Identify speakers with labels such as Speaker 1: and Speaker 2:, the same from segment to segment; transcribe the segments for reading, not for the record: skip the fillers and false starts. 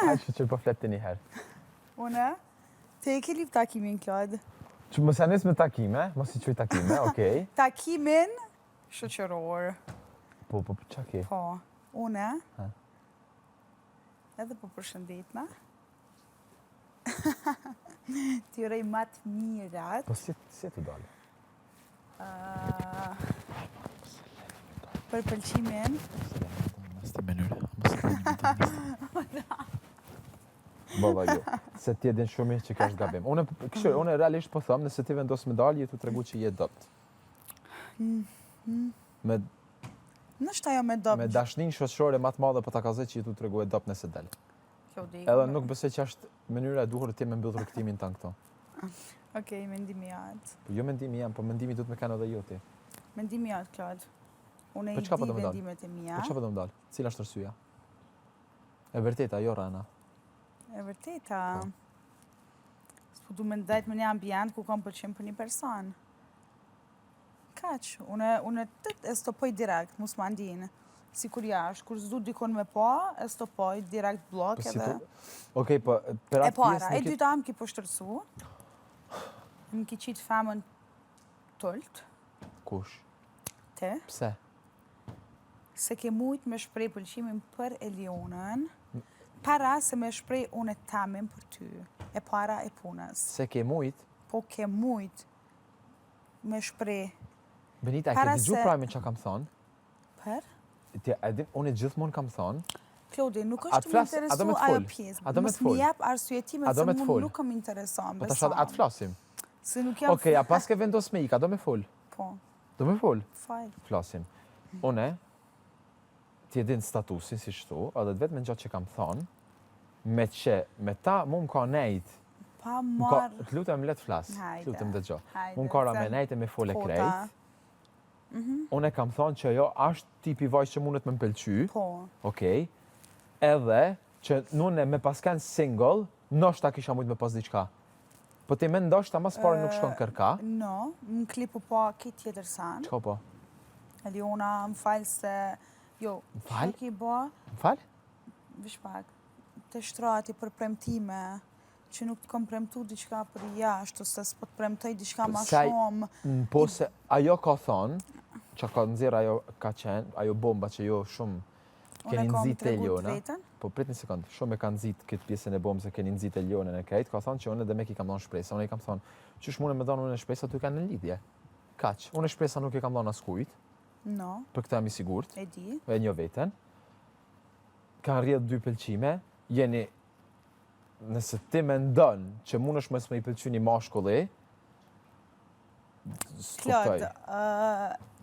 Speaker 1: Hajde që po flet një herë.
Speaker 2: Une? Te e ke lip takimin, Klod?
Speaker 1: Që mos janis me takime, mos i quj takime, okej.
Speaker 2: Takimin shoqëror.
Speaker 1: Po, qa ke?
Speaker 2: Po, une?
Speaker 1: Ha.
Speaker 2: Edhe po përshëndetna. Ti urej matë mirat.
Speaker 1: Po si të dalë?
Speaker 2: Për pëlqimin.
Speaker 1: Baba jo, se ti e din shumë që ka është gabim. Unë realisht po thëmë, nëse ti vendos me dalë, jetu të regu që je dopt.
Speaker 2: Nështë ajo me dopt.
Speaker 1: Me dashnin shoqërore matë madhe po ta ka zë që jetu të regu e dopt nëse delë. Edhe nuk besoj që është mënyra e duhur ti me mbyll rrugtimin tan këto.
Speaker 2: Okej, mendimi jat.
Speaker 1: Po jo mendimi jam, po mendimi duhet me kanë edhe joti.
Speaker 2: Mendimi jat, Klod. Unë
Speaker 1: Po
Speaker 2: i
Speaker 1: çka po
Speaker 2: di
Speaker 1: do më dal?
Speaker 2: vendimet e mia.
Speaker 1: Po çfarë po do më dal? Cila është arsyeja? E vërteta, jo rana.
Speaker 2: E vërteta. S'po du me ndajt me një ambient ku kam pëlqim për një person. Kaq, unë e stopoj direkt, mos ma ndinë. Si kur jashtë, kur s'du dikon me po, e stopoj direkt blok edhe...
Speaker 1: Okej, po për atë pjesë...
Speaker 2: E dyta më ki po shtërsu. Më ki qitë femën tëlt.
Speaker 1: Kush?
Speaker 2: Te.
Speaker 1: Pse?
Speaker 2: Se ke mujt me shprej pëlqimin për Elionën, para se me shprej unë e tamin për ty. E para e punës.
Speaker 1: Se ke mujt?
Speaker 2: Po ke mujt me shprej.
Speaker 1: Benita, e ke dëgju prajmin që kam thonë?
Speaker 2: Për?
Speaker 1: Unë e gjithmonë kam thonë.
Speaker 2: Klodi, nuk është të më interesu ajo pjesë. Mos më jep arsyetime se më nuk më intereson.
Speaker 1: Po tash atë flasim.
Speaker 2: Se nuk jam...
Speaker 1: Okej, a pas ke vendos me ika, do me fol?
Speaker 2: Po.
Speaker 1: Do me fol?
Speaker 2: Fal.
Speaker 1: Flasim. Une, ti e din statusin si shtu, edhe vetë me gjatë që kam thonë, me që me ta mu më ka nejt.
Speaker 2: Pa marë...
Speaker 1: Të lutem let flas, të lutem dëgjo. Mu më ka me nejt e me fol e krejt. Unë e kam thonë që jo ashtë tipi vajzë që mundet me më pëlqy.
Speaker 2: Po.
Speaker 1: Okej. Edhe që nune me pasken single, nështë ta kisha mujtë me pas diqka. Po ti me ndoshta mas pare nuk shkon kërka.
Speaker 2: No, më klipu po ki tjetër sanë.
Speaker 1: Qko po?
Speaker 2: Eliona, më falë se... Jo,
Speaker 1: që
Speaker 2: ki bo...
Speaker 1: Më falë?
Speaker 2: Vish pak, të shtrati për premtime, që nuk të kom premtu diqka për jashtë, ose s'po të premtoj diqka ma shumë.
Speaker 1: Po se ajo ka thonë, që ka nëzirë ajo ka qenë, ajo bomba që jo shumë keni nëzit e Eliona. Po prit një sekundë, shumë e ka nëzit këtë pjesën e bombë se keni nëzit e Eliona në krejt, ka thonë që unë edhe me ki kam dhonë shpresa. Unë i kam thonë, qysh mune me dhonë unë e shpresa, tu i kanë në lidhje. Kaq, unë e shpresa nuk i kam dhonë askujt.
Speaker 2: No.
Speaker 1: Për këtë jam i sigurt.
Speaker 2: E di.
Speaker 1: E një veten. Kanë rrjedh 2 pëlqime, jeni nëse ti mendon që mundesh mos më i pëlqyeni mashkulli,
Speaker 2: Klod,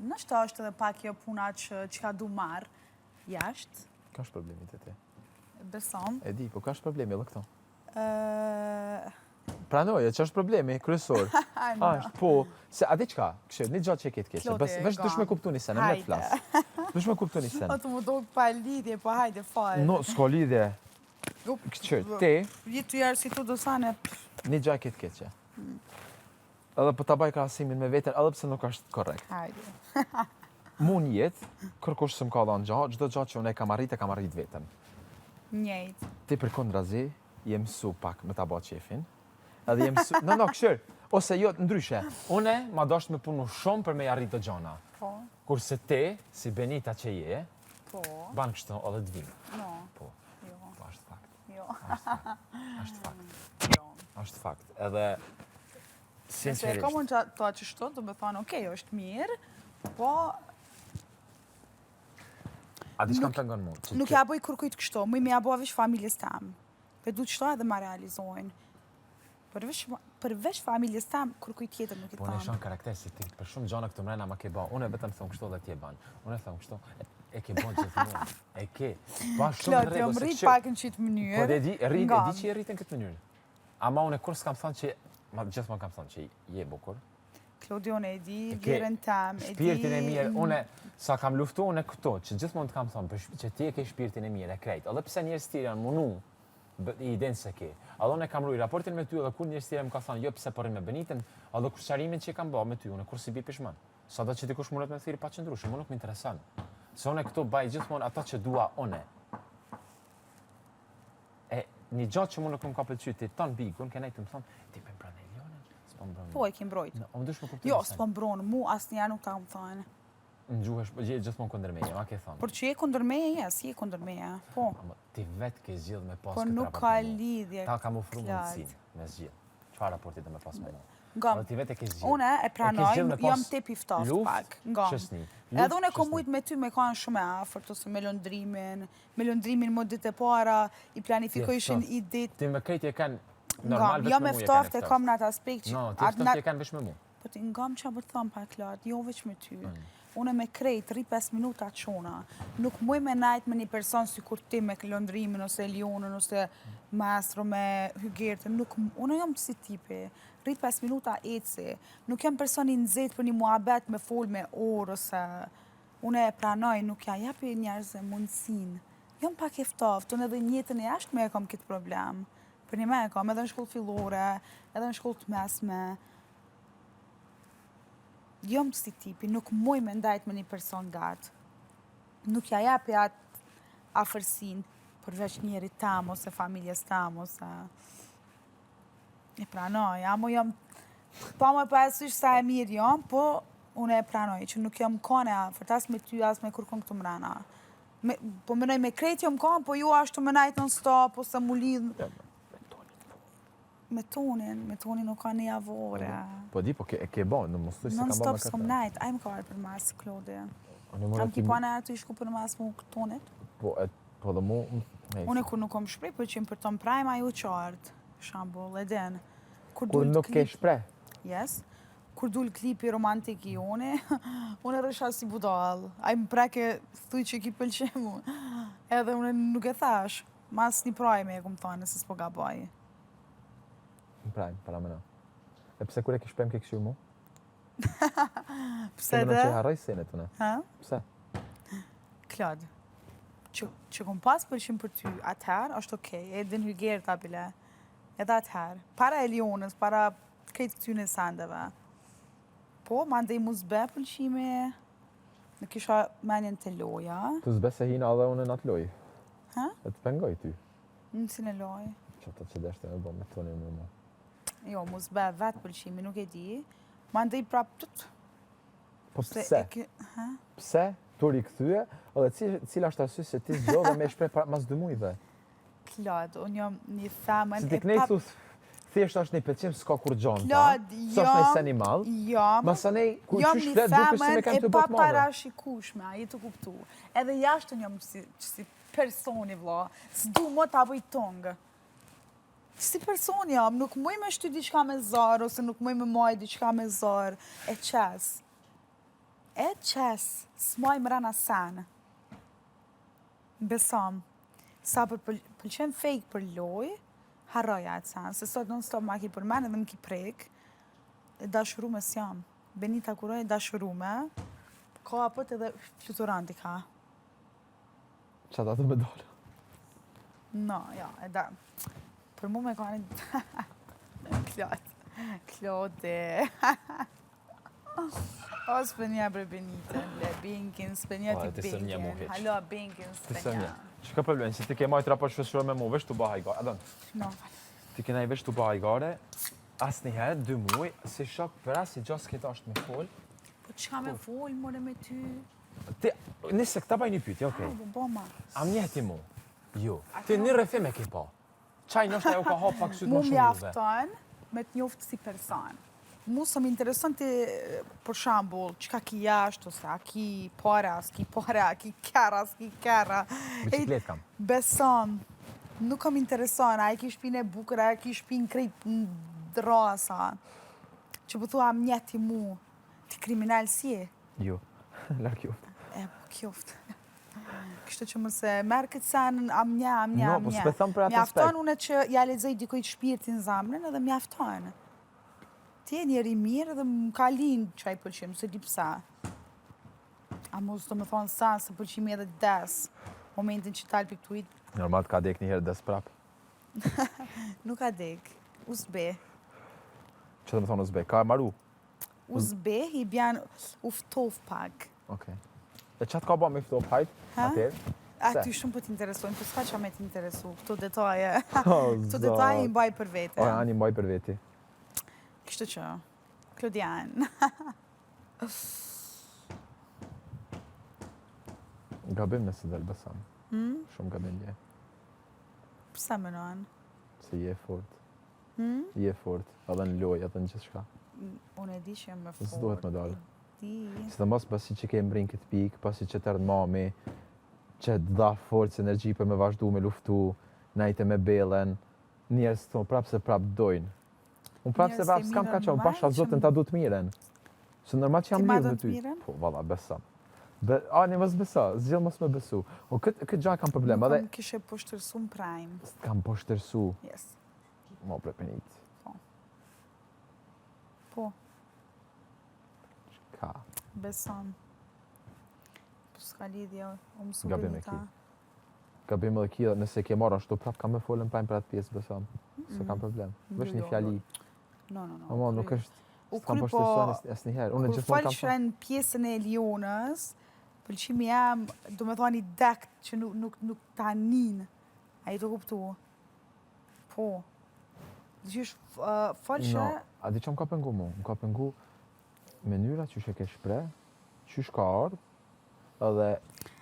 Speaker 2: nështë është edhe pak jo puna që ka du marë jashtë.
Speaker 1: Ka është problemi të ti?
Speaker 2: Besom.
Speaker 1: E di, po ka është problemi edhe këto? Pranoje, që është problemi, kryesor. Ashtë, po, se a di qka, këshirë, një gjatë që e ketë keqe, vesh dush me kuptu një senë, me të flasë. Dush me kuptu një senë.
Speaker 2: O të më dojë pa lidhje, po hajde, falë.
Speaker 1: No, s'ko lidhje. Këshirë, ti...
Speaker 2: Jitë të jarë si tu dosane...
Speaker 1: Një gjatë ketë keqe. Edhe për të baj krasimin me vetën, edhe pse nuk është korrekt.
Speaker 2: Hajde.
Speaker 1: Mun jetë, kërkush së më ka dhanë gjatë, gjdo gjatë që unë e kam arrit vetën.
Speaker 2: Njejt.
Speaker 1: Ti për kondrazi, jem su pak me ta ba qefin. Edhe jem su... No, këshirë. Ose jo, ndryshe. Une ma dasht me punu shumë për me arrit të gjana.
Speaker 2: Po.
Speaker 1: Kurse ti, si Benita që je,
Speaker 2: po.
Speaker 1: Ban kështu edhe të vinë.
Speaker 2: No.
Speaker 1: Po.
Speaker 2: Jo.
Speaker 1: Po, është fakt.
Speaker 2: Jo.
Speaker 1: Është fakt.
Speaker 2: Jo.
Speaker 1: Është fakt. Edhe...
Speaker 2: Nëse e komon që to që shto, do me thonë, okej, është mirë, po...
Speaker 1: A di që kam pengon mund?
Speaker 2: Nuk ja boj kërkujt kështo, mu i me ja boj vish familjes tam. Pe du qëto edhe ma realizojnë. Përvesh familjes tam, kërkujt tjetër nuk i thonë.
Speaker 1: Po në shonë karakter si ti, për shumë gjana këtu mrena ma ke ba. Unë e vetëm thonë kështo dhe ti e banë. Unë e thonë kështo, e ke bon gjithmonë. E ke.
Speaker 2: Klot, jo më rrit pak në qitë mënyrë.
Speaker 1: Po e di që i rritin këtë mënyrë. Ama unë e kur s'kam thonë që ma gjithmonë kam thonë që je bukur.
Speaker 2: Klodion e di, vjerën tam, e di...
Speaker 1: Shpirtin e mirë, une, sa kam luftu une këto, që gjithmonë të kam thonë, që ti e ke shpirtin e mirë, e krejt. Edhe pse njerës tjerë janë munu, i den se ke. Edhe une kam rruj raportin me ty, edhe kur njerës tjerë më ka thonë, jo pse përri me Benitin, edhe kur qarimin që i kam ba me ty, une kur si bi pishman. Sa da që ti kush mundet me thiri pa qëndrushë, më nuk më interesan. Se une këto baj gjithmonë ata që dua une. një gjatë që më nuk më ka pëlqyer ti ton bikun, kanë ai të më thonë, ti më pranë Elionën? S'po mbron.
Speaker 2: Po e ke mbrojt.
Speaker 1: Unë dush më kuptoj.
Speaker 2: Jo, s'po mbron, mu asnjëherë nuk ta më thonë.
Speaker 1: Ngjuhesh, je gjithmonë kundër meje, ma ke thonë.
Speaker 2: Por që je kundër meje, si je kundër meje, po.
Speaker 1: Ti vetë ke zgjedhur me pas
Speaker 2: Po
Speaker 1: këtë
Speaker 2: nuk ka lidhje.
Speaker 1: Ta kam ofruar mundësinë me zgjedh. Çfarë raporti do me pas me mua?
Speaker 2: Ngam.
Speaker 1: Ti vetë ke zgjedhur.
Speaker 2: Unë e pranoj, jam tepi ftoftë pak. Ngam. Edhe unë kom mujt me ty me kanë shumë e afërt ose me lëndrimin më ditë e para, i planifikojshin i ditë.
Speaker 1: Ti me krejt e kanë normal vetëm
Speaker 2: jam e ftoftë e kam në atë aspekt që
Speaker 1: no, ti ftoftë e kanë veç me mua.
Speaker 2: Po ti ngam çfarë të them pak lart, jo veç me ty. Unë me krejt, rri 5 minuta qona. Nuk muj me najt me një person si kur ti me lëndrimin, ose Elionën, ose Mastro me Hygertën. Unë jam si tipi. Rri 5 minuta eci. Nuk jam personi nxehtë për një muhabet me fol me orë, ose unë e pranoj, nuk ja japi njerëzve mundësin. Jam pak e ftoftë, unë edhe njëtën e jashtë me e kam këtë problem. Për një me e kam, edhe në shkollë fillore, edhe në shkollë të mesme. Jam si tipi, nuk muj me ndajt me një person gatë. Nuk ja japi atë afërsin përveç njerit tam, ose familjes tam, ose... E pranoj, amo jam... Pa më pasysh sa e mirë jam, po unë e pranoj, që nuk jam kone afërt, as me ty, as me kërkon këtu mrena. Po mënoj me krejt jam kone, po ju ashtu më najt non-stop, ose mu lidh... Me tonin nuk ka një javore.
Speaker 1: Po di, po ke bon, në mos thuj se kam bon me
Speaker 2: Non-stop
Speaker 1: këtë.
Speaker 2: s'kom najt, ajmë ka arë për masë, Klodi. Kam ki pane atë i shku për masë mu tonit?
Speaker 1: Po dhe mu...
Speaker 2: Unë kur nuk kom shprej, për që më për ton prajma ju qartë, shambull, edhen.
Speaker 1: Kur nuk ke shprej?
Speaker 2: Yes. Kur dul klipi romantik i unë rësha si budal. Ajmë preke thuj që ki pëlqemu. Edhe unë nuk e thash. Mas një prajme e kom thane, se s'po gabaj.
Speaker 1: Prajmë, para mëna. E pse kur e kishpem ke këshu mu?
Speaker 2: Pse dhe?
Speaker 1: Që harroj senet une.
Speaker 2: Ha?
Speaker 1: Pse?
Speaker 2: Klod, që kom pas pëlqim për ty atëherë, është okej, e din Hygertë abile. Edhe atëherë. Para Elionës, para krejt këtyne sandeve. Po, ma ndej mu zbe pëlqimi, në kisha menjen të loja.
Speaker 1: Tu zbe se hina edhe unë në atë loj.
Speaker 2: Ha?
Speaker 1: E të pengoj ty.
Speaker 2: Në si në loj.
Speaker 1: Që të që deshte me bo me tonin me mu.
Speaker 2: Jo, mu zbe vetë pëlqimi, nuk e di. Ma ndej prap tëtë.
Speaker 1: Po pse?
Speaker 2: Ha?
Speaker 1: Pse? Tu rikëthyë, edhe cila është arsye se ti zgjodhe me shprej mas 2 mujve?
Speaker 2: Klod, unë jam një femën
Speaker 1: si ti knejtu, thjesht është një pëlqim s'ka kur gjonta.
Speaker 2: Klod,
Speaker 1: s'është një seni malë. Masanej, kur qysh flet duke si me kanë të botë madhe.
Speaker 2: Jam një femën e paparashikueshme, a i të kuptu. Edhe jashtë unë jam si personi, vla. S'du më të avoj tongë. Si person jam, nuk muj me shty diqka me zarë, ose nuk muj me maj diqka me zarë. E qes, s'maj më rana sen. Besam, sa për pëlqen fake për loj, harroja atë sen. Se sot non-stop ma ki për men edhe më ki prek, e dashurume s'jam. Benita Kuroj e dashurume, ka apët edhe fluturanti ka.
Speaker 1: Qa da të me dollë?
Speaker 2: No, ja, e da. Për mu me ka një... Klodi. O, s'penja bre Benitën, le, Binkin, s'penja ti Binkin. Halo, Binkin, s'penja.
Speaker 1: Që ka problem, si ti ke majtë raport shfeshore me mu, vesh të baha i gare, adon?
Speaker 2: No.
Speaker 1: Ti ke nej vesh të baha i gare, asë njëherë, 2 muj, si shok për asë i gjas këta është me fol.
Speaker 2: Po që ka me fol, more me ty?
Speaker 1: Ti, nisë këta baj një pytje, okej.
Speaker 2: Boma.
Speaker 1: Am njehti mu? Jo. Ti një refime ki pa. Qaj nështë ajo ka hap pak sytë më shumë juve?
Speaker 2: Mu mjafton me të njoftë si person. Mu së më intereson të, për shambull, që ka ki jashtë, ose a ki pare, a s'ki pare, a ki kera, a s'ki kera.
Speaker 1: Biciklet kam.
Speaker 2: Beson, nuk kam intereson, a i ki shpine bukër, a i ki shpine krejt në drasa. Që po thua mjeti mu, ti kriminal si e?
Speaker 1: Jo, lark jo.
Speaker 2: E, po kjoft. Kështë që mëse merë këtë sen, amnja.
Speaker 1: No, po s'pe thëmë për atë aspekt.
Speaker 2: Mjafton une që ja lezoj dikojt shpirtin zamrën edhe mjafton. Ti e njeri mirë edhe më ka linë që a i pëlqim, se di pësa. A mos të më thonë sa, se pëlqimi edhe des. Momentin që talë për këtuit.
Speaker 1: Normal ka dek njëherë des prap.
Speaker 2: Nuk ka dek. Uzbe.
Speaker 1: Që të më thonë uzbe? Ka maru?
Speaker 2: Uzbe i bjanë uftov pak.
Speaker 1: Okej. E qatë ka ba me ftof hajt? Atër?
Speaker 2: Ty shumë për t'interesojnë, për s'ka që me t'interesu, këto detaje. Këto detaje i mbaj për vete.
Speaker 1: O, ani mbaj për veti.
Speaker 2: Kështu që, Klodian.
Speaker 1: Gabim nëse del Besam. Shumë gabim je.
Speaker 2: Pse menon?
Speaker 1: Se je fort. Je fort, edhe në loj, edhe në gjithë shka.
Speaker 2: Unë e di që jam me fort.
Speaker 1: S'duhet me dalë.
Speaker 2: Di.
Speaker 1: Se të mos pasi që ke mbrin këtë pikë, pasi që tërë mami, që të dha forcë, energji për me vazhdu me luftu, najte me belen, njerës të prapë se prapë dojnë. Unë prapë se prapë s'kam ka që, unë pasha zotën ta du të miren. Se normal që jam lirë me ty. Po, valla, Besam. Ani, mos besa, zgjell mos me besu. O, këtë gjë kam problem, edhe...
Speaker 2: Nuk kam kishe poshtërsu në prime.
Speaker 1: S'kam poshtërsu.
Speaker 2: Yes.
Speaker 1: Mo prepenit.
Speaker 2: Po.
Speaker 1: Ka.
Speaker 2: Besam. Po s'ka lidhja, o mësu
Speaker 1: Gabim e
Speaker 2: benita.
Speaker 1: Gabim edhe kia, nëse ke marrë ashtu, prapë kam me folën prime për atë pjesë, Besam. Se kam problem. Vesh një fjali.
Speaker 2: No.
Speaker 1: Amo, nuk është...
Speaker 2: U
Speaker 1: S'kam
Speaker 2: kry
Speaker 1: poshtërsu asë njëherë. Unë
Speaker 2: kur
Speaker 1: gjithmonë kam...
Speaker 2: falshen pjesën e Elionës, pëlqimi jam, do me thoni dekt që nuk ta nin. A i të kuptu? Po. Gjysh falshe...
Speaker 1: No, a di që më ka pengu mu? Më ka pengu mënyra që she ke shpre, që ka ardhë, edhe...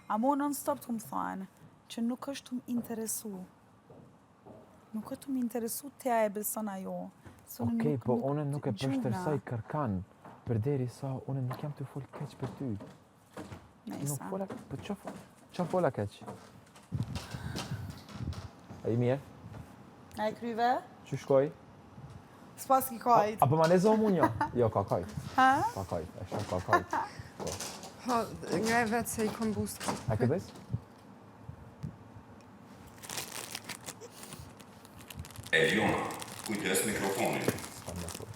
Speaker 2: A mo non-stop të më thanë, që nuk është të më interesu. Nuk është të më interesu të ja e beson ajo.
Speaker 1: Okej, po une nuk e përshtërsoj kërkan, për deri sa une nuk jam të folë keq për ty. Nuk fola, për që fola keq? A i mirë?
Speaker 2: A i kryve?
Speaker 1: Që shkoj?
Speaker 2: S'pas ki kajt.
Speaker 1: Apo ma ne zonë mu një? Jo, ka kajt.
Speaker 2: Ha?
Speaker 1: Ka kajt, e shumë ka kajt.
Speaker 3: Ha, nga e vetë se i kom boost.
Speaker 1: A këtë des?
Speaker 4: Eliona, kujdes mikrofonin.
Speaker 1: S'kam në thua.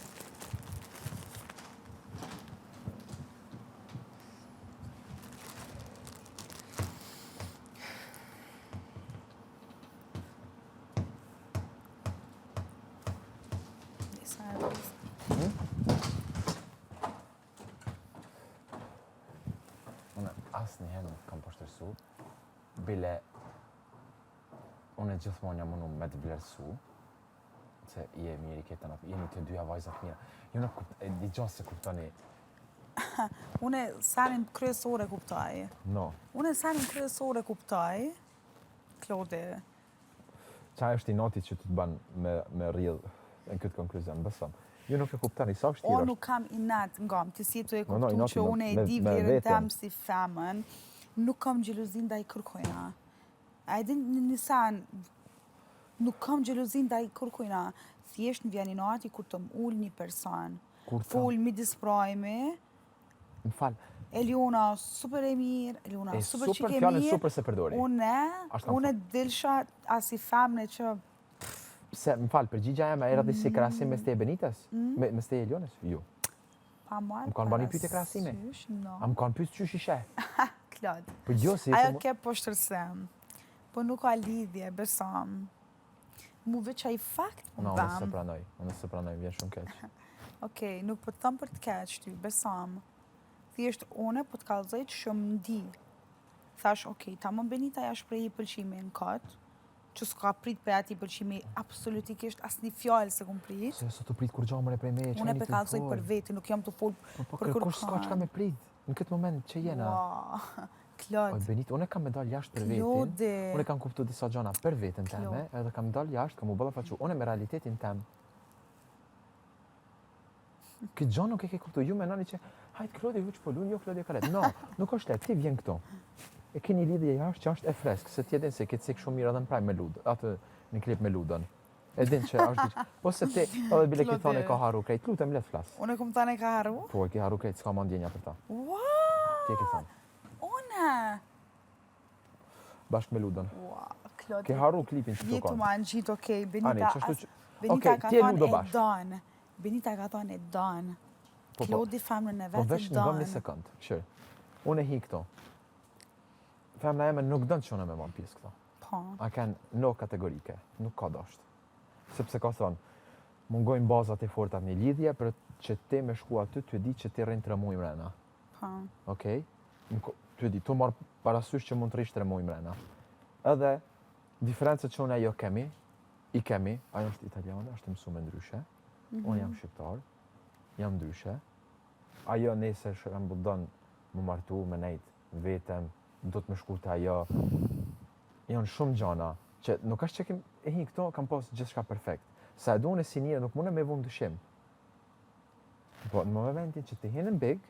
Speaker 1: Asë njëherë nuk kam poshtërsu, bile unë gjithmonë jam unë me të vlerësu, se je mirë i ketën atë, jemi të dyja vajzat mira. Jo nuk e di gjohë se kuptoni.
Speaker 2: Une sanin kryesore kuptaj.
Speaker 1: No.
Speaker 2: Une sanin kryesore kuptaj, Klodi.
Speaker 1: Qa është i notit që të banë me rrjedhë në këtë konkluzion, besëm. Jo nuk e kuptani, sa vështirë
Speaker 2: O
Speaker 1: është.
Speaker 2: nuk kam inat ngam, të si të e
Speaker 1: No,
Speaker 2: kuptu
Speaker 1: inati
Speaker 2: që une e di
Speaker 1: me
Speaker 2: vlerën
Speaker 1: veten.
Speaker 2: tem si femën, nuk kam gjeluzin da i kërkojna. A e din në nisan, nuk kam gjeluzin da i kërkojna. Thjesht në vjen inati kur të m'ull një person.
Speaker 1: Kur ta?
Speaker 2: Full midis prajme,
Speaker 1: Më falë,
Speaker 2: Eliona super e mirë, Eliona
Speaker 1: e
Speaker 2: super që
Speaker 1: super
Speaker 2: ke
Speaker 1: fjallën
Speaker 2: mirë.
Speaker 1: super se përdori. Ashtë kam
Speaker 2: Une dilsha asi femne që
Speaker 1: Se, më falë, përgjigja e me era dhe si krasim me ste e Benites? Me ste e Elionës? Jo.
Speaker 2: pa marrë
Speaker 1: Më kanë bani pyetje krahasime?
Speaker 2: No.
Speaker 1: A më kanë pyet qysh ishe?
Speaker 2: Klod.
Speaker 1: Po jo, si...
Speaker 2: Ajo ke poshtërsem, po nuk ka lidhje, besam. Mu veç ai fakt më
Speaker 1: No, unë se
Speaker 2: bam.
Speaker 1: pranoj, vjen shumë keq.
Speaker 2: Okej, nuk po të thëmë për të keq ty, besam. Thjesht une po të kallëzoj që shumë ndi. Thash, okej, ta më Benita ja shprehi pëlqimi në katë, që s'ka prit për ati pëlqimi absolutikisht asë një fjallë se kum prit.
Speaker 1: Se sot të prit kur gjamër e prej me,
Speaker 2: Une pe kallëzoj për veti, nuk jam të fol
Speaker 1: Po
Speaker 2: për
Speaker 1: kërkosh s'ka çka me prit, në këtë moment që jena.
Speaker 2: Wow,
Speaker 1: O,
Speaker 2: Klod,
Speaker 1: Benit, unë kam me dal jashtë për vetin,
Speaker 2: Klodi.
Speaker 1: unë kam kuptu disa gjana për vetin teme,
Speaker 2: Klod.
Speaker 1: edhe kam dal jashtë, kam u bëlla faqu, unë me realitetin tem. Këtë gjanë nuk e ke kuptu, ju menoni që, hajt Klodi vëq po lun, jo Klodi e kalet. No, nuk është letë, ti vjen këto. E keni lidhje jashtë që është e freskë, se ti e din se këtë cik shumë mirë edhe në praj me ludë, atë në klip me ludën. E din që është diqë, ose ti, edhe bile ki thone ka haru krejt, lutem let flas.
Speaker 2: Une kum thane ka haru?
Speaker 1: Po, e ki haru krejt, s'ka ma ndjenja për ta.
Speaker 2: Wow,
Speaker 1: Ti e ki thonë,
Speaker 2: une!
Speaker 1: bashkë me ludën.
Speaker 2: Wow, Klod.
Speaker 1: Ke haru klipin që të
Speaker 2: Jetu
Speaker 1: kanë.
Speaker 2: ma në gjitë, okej,
Speaker 1: Ani,
Speaker 2: Benita,
Speaker 1: qështu që...
Speaker 2: Benita
Speaker 1: Okej,
Speaker 2: ka
Speaker 1: ti e
Speaker 2: thonë
Speaker 1: ludo
Speaker 2: e
Speaker 1: bashkë.
Speaker 2: donë. Benita ka thonë e donë.
Speaker 1: Po,
Speaker 2: Klodi femrën e
Speaker 1: Po
Speaker 2: vetë
Speaker 1: vesh
Speaker 2: e
Speaker 1: në gëm një
Speaker 2: donë.
Speaker 1: sekund, këshirë. Unë e hi këto. Femna eme nuk dënë që unë me marrë pjesë këto.
Speaker 2: Po,
Speaker 1: A kanë no kategorike, nuk ka dashtë. Sepse ka thonë, mungojnë bazat e fortat një lidhje për që ti me shku aty të di që ti rrinë 3 muaj mrena.
Speaker 2: po.
Speaker 1: Okej? ty e di, tu marrë parasysh që mund të rish 3 muaj mrena. Edhe diferencët që unë e jo kemi, ajo është italiane, është mësu me ndryshe, unë jam shqiptar, jam ndryshe, ajo nesër shkam budon më martu me nejt vetëm, do të më shku të ajo, janë shumë gjana, që nuk është që e hi këto, kam pas gjithçka perfekt. Sa e du unë si njëre, nuk mune me vëmë dyshim. Po, në momentin që ti hinë në big,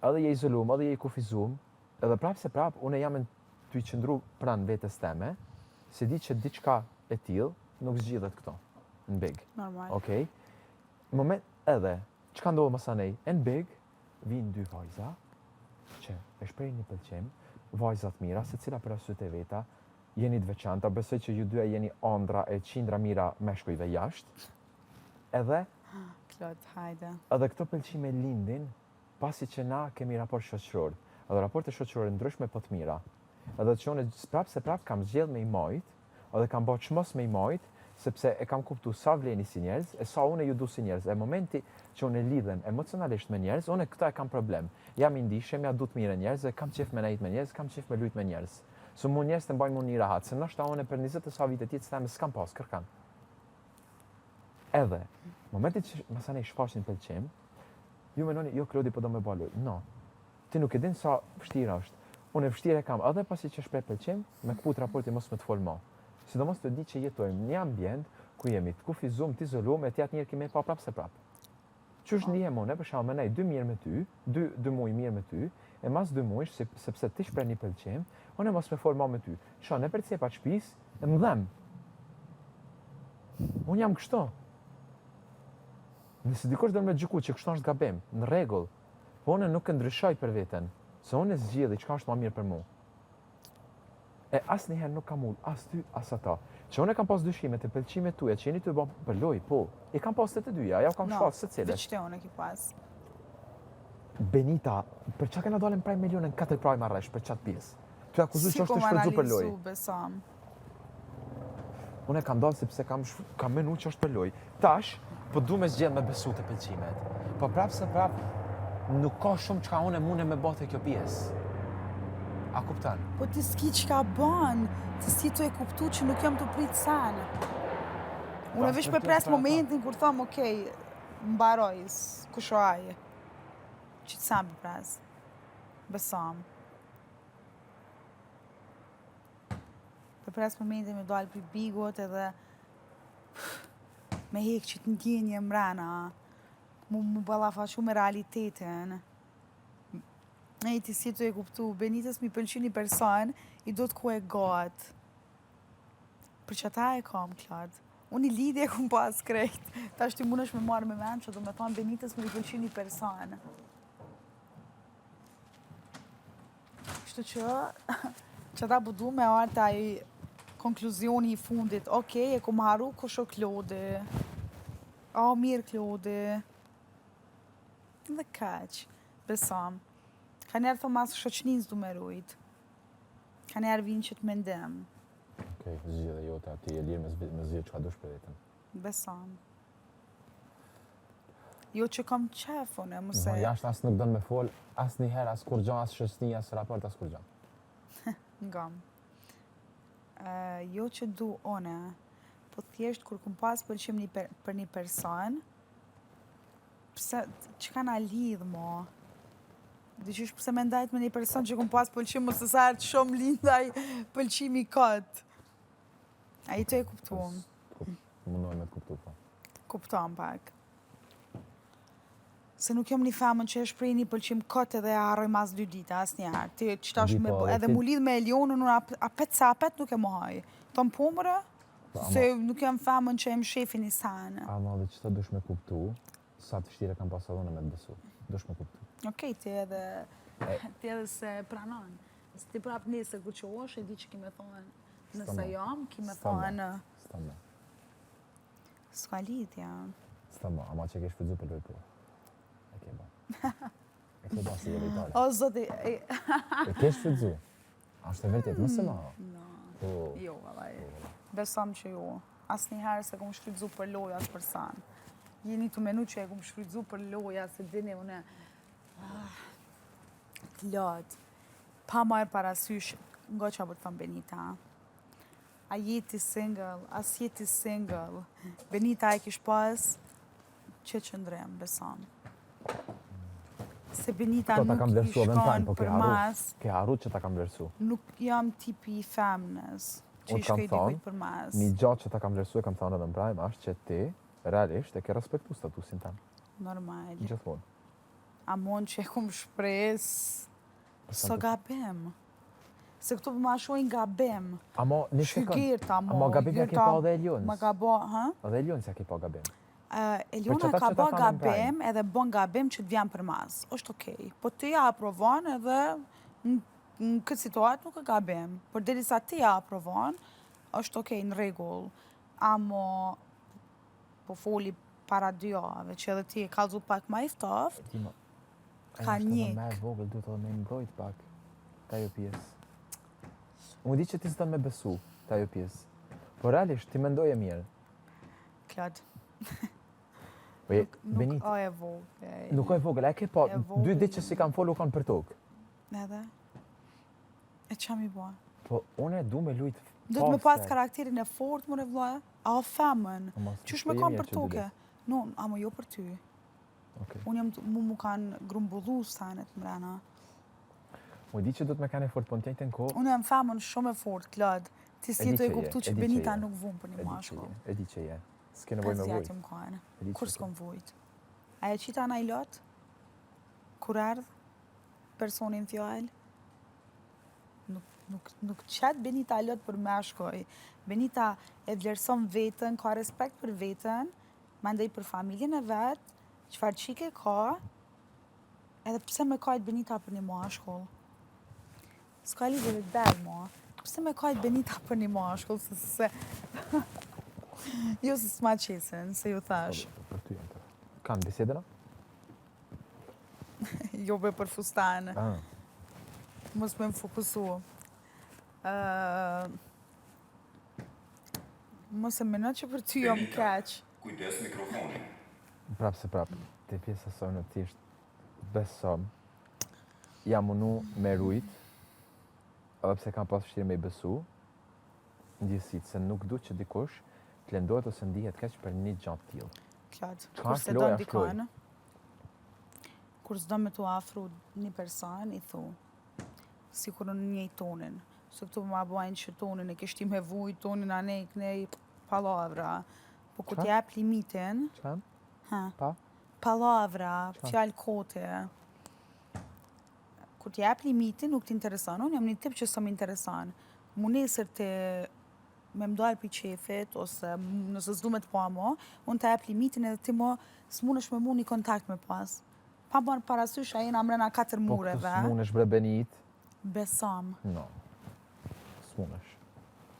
Speaker 1: edhe je izolum, edhe je kufizum, edhe prapë se prapë, unë jam në ty qëndru pranë vetës teme, se di që diçka e tillë nuk zgjidhet këto, në big.
Speaker 2: Normal.
Speaker 1: Okej? Në moment edhe, çka ndodhë masanej, në big, vinë 2 vajza, që e shprejnë një pëlqim, vajzat mira, se cila për asyt e veta, jeni të veçanta, besoj që ju dyja jeni andra e qindra mira meshkujve jashtë, edhe
Speaker 2: Klot, hajde.
Speaker 1: edhe këto pëlqime lindin, pasi që na kemi raport shoqëror, edhe raporte shoqërore ndryshme po të mira, edhe që unë prapë se prapë kam zgjedh me i majt, edhe kam bërë çmos me i majt, sepse e kam kuptu sa vleni si njerëz, e sa unë ju du si njerëz. E momenti që unë lidhem emocionalisht me njerëz, unë këta e kam problem. Jam i ndishem, ja du të mire njerëz, e kam qef me nejt me njerëz, kam qef me lujt me njerëz. Së mu njerëz të mbajnë mu një rahat, se nështë unë për 20 e sa vite tjetë s'teme s'kam pas kërkan. Edhe, momenti që masane i shfaqin pëlqim, ju menoni, jo Klodi po do me balu. No, ti nuk e din sa vështira është. Unë e vështire kam edhe pasi që shprej pëlqim, me këput raporti mos me të folë ma. Sidomos të di që jetojmë një ambient ku jemi të kufizum, të izolum, e tjatë njerë kemi pa prapë se prapë. Qysh ndihem unë, për shkak me nej 2 mirë me ty, 2 muaj mirë me ty, e mas 2 muaj, sepse ti shpreh një pëlqim, unë mos me fol më me ty. Shoh, në përcepa shtëpis, e më dhem. Unë jam kështu. Nëse dikush do më gjyku që kështu është gabim, në rregull, po unë nuk e ndryshoj për veten, se unë e zgjidh çka është më mirë për mua. E asnjëherë nuk kam ullë, as ty, as ata. Që unë e kam pas dyshimet e pëlqimet tuja, që jeni të bë për lojë, po. I kam pas të dyja, ja u kam shfaq secilë.
Speaker 2: Veç te unë e ki pas.
Speaker 1: Benita, për çka kena dalën praj milionën 4 praj marrësh për çat pjesë? Ty akuzuj që është të shfrytzu për lojë.
Speaker 2: Besam.
Speaker 1: Unë e kam dalë sepse kam menu që është për lojë. Tash, po du me zgjedh me besu të pëlqimet. Po prapë se prapë nuk ka shumë çka unë mune me bate kjo pjesë. A kuptan?
Speaker 2: Po ti s'ki çka bën, ti si të e kuptu që nuk jam të pritë sen. Unë veç me pres momentin kur thom, okej, mbaroj, kusho aje. Që të sam për pres. Besam. Për pres momentin me dalë për bigot edhe me hek që të ndjenje mrena, mu ballafaqu me realitetin. E ti si të e kuptu, Benitës mi pëlqy një person, i do të ku e gatë. Për që ta e kam, Klad. Unë i lidhje e kum pas krejt. Ta është ti mund është me marrë me menë që do me thonë Benitës mi pëlqy një person. Kështu që ta budu me artë ai konkluzioni i fundit. Okej, e kum haru kusho Klodi. O, mirë Klodi. Dhe kaq, besam. Ka njerë thë masë shoqnin s'du me rujt. Ka njerë vinë që të mendem.
Speaker 1: Okej, zgjidhe jote, ti e lirë me zgjidhe çka dush për vetën.
Speaker 2: Besam. Jo që kam qef, unë, mëse...
Speaker 1: Ma jashtë asë nuk dënë me fol, asë njëherë, asë kur gjan, asë shësni, asë raport, asë kur gjan.
Speaker 2: Ngam. Jo që du une, po thjesht kur kum pas pëlqim për një person, pse, që ka na lidh, mo? Dyqysh pëse me ndajt me një person që kum pas pëlqim, mëse sa herë të shumë lindaj pëlqimi këtë. A i të e kuptuam.
Speaker 1: Mundoj me të kuptu, po.
Speaker 2: Kuptuam pak. Se nuk jam një femën që e shprej një pëlqim këtë edhe harroj mas 2 dita, as njëherë. Ti qëtash me edhe mu lidh me Elionën, unë apet se apet nuk e mohaj. Tom pomërë, se nuk jam femën që e më shefi një sanë.
Speaker 1: Ama dhe që ta dush me kuptu, sa të vështire kam pasadone me të besu. Dush me kuptu.
Speaker 2: Okej, ti edhe se pranon. Se ti prap nesër ku që osh, e di që ki me thonë, nëse jam, ki me thonë...
Speaker 1: Stama.
Speaker 2: S'ka lidhja.
Speaker 1: Stama, ama që ke shfridzu për lojë po. E ke ba. E ke ba si dhe lojtare.
Speaker 2: O, zoti...
Speaker 1: E ke shfridzu. Ashtë e vërtet, mëse ma.
Speaker 2: Jo, valaj. Besam që jo. Asë njëherë se kom shfridzu për loja as për sanë. Jeni të menu që e kom shfridzu për loja, se dini une... Të latë. Pa marrë parasysh, nga që abët thëmë Benita. A jeti single, as jeti single. Benita e kish pas që qëndrem, beson. Se Benita nuk i shkon për mas.
Speaker 1: Ke harru që ta kam vlerësu.
Speaker 2: Nuk jam tipi i femnës që i shkoj dikujt për mas.
Speaker 1: Një gjatë që ta kam vlerësu e kam thonë edhe në prime, është që ti, realisht, e ke respektu statusin tanë.
Speaker 2: Normal.
Speaker 1: Gjithmonë.
Speaker 2: A mon që e kum shpres, së gabim. Se këtu për ma shojnë gabim.
Speaker 1: Amo, një sekund. Amo gabim ja ke pa edhe Elionës.
Speaker 2: Ma gabo, ha?
Speaker 1: Edhe Elionës ja ke pa gabim.
Speaker 2: Eliona ka ba gabim edhe bon gabim që të vjen për mas. Është okej. Po ti ja aprovon edhe në këtë situatë nuk e gabim. Por derisa ti ja aprovon, është okej, në rregull. Amo po foli para 2 javëve që edhe ti e kallzu pak ma i ftoft. Ka njek.
Speaker 1: Me e vogël duhet edhe me mbrojt pak. Ta jo pjesë. Unë di që ti s'do me besu, ta jo pjesë. Por realisht, ti mendoj e mirë.
Speaker 2: Klad.
Speaker 1: Benit.
Speaker 2: Nuk o e vogël.
Speaker 1: Nuk o e vogël, e ke pa, 2 ditë që si kam folu kanë për tokë.
Speaker 2: Edhe? E qa mi bua?
Speaker 1: Po, unë e du me lujtë faste.
Speaker 2: Do të me pas karakterin e fort, më në vloja? A o femën? Qysh me kam për toke? No, amo jo për ty. Unë jam mu kanë grumbullu sanet mrena.
Speaker 1: Unë di që do të me kanë e fort, po në tjejtë në kohë.
Speaker 2: Unë jam femën shumë e fort, Klod. Ti si të e kuptu që Benita nuk vunë për një mashko.
Speaker 1: E di që je. S'ke nevoj me vojt.
Speaker 2: Kur s'kom vojt? Aja qita na i lot? Kur ardh? Personin fjall? Nuk qëtë Benita i lot për mashkoj. Benita e vlerëson vetën, ka respekt për vetën, mandej për familjen e vetë, qëfar qike ka, edhe pse me kajt Benita për një mashkull. S'ka lidhje me bel, ma. Pse me kajt Benita për një mashkull, se... Jo se s'ma qesin, se ju thash.
Speaker 1: Për ty jenë të. Kanë bisedena?
Speaker 2: Jo be për fustanë. Mos me më fokusu. Mos e mena që për ty jom keq.
Speaker 4: Kujdes mikrofonin.
Speaker 1: Prapë se prapë. Te pjesë asoj në tisht besom. Jam unu me rujt. Edhe pse kam pas vështirë me i besu. Ndjesit, se nuk du që dikush të lendohet ose ndihet keq për një gjatë tillë.
Speaker 2: Klad, kur se do ndikon, kur s'do me t'u afru një person, i thu, si kur në një tonin. Se këtu ma bojnë që tonin e kishtim he vuj, tonin anek, ne palavra. Po ku t'jep limitin...
Speaker 1: Qam?
Speaker 2: Pa? Palavra, fjall kote. Kur t'jep limitin, nuk t'intereson. Unë jam një tip që s'm intereson. Mu nesër të me mdojnë për qefit, ose nëse s'du me t'pa mo, unë të jep limitin edhe ti mo s'munesh me mu një kontakt me pas. Pa bërë parasysh a jena mrena 4 mureve.
Speaker 1: Po këtë s'munesh bre Benit?
Speaker 2: Besam.
Speaker 1: No. S'munesh.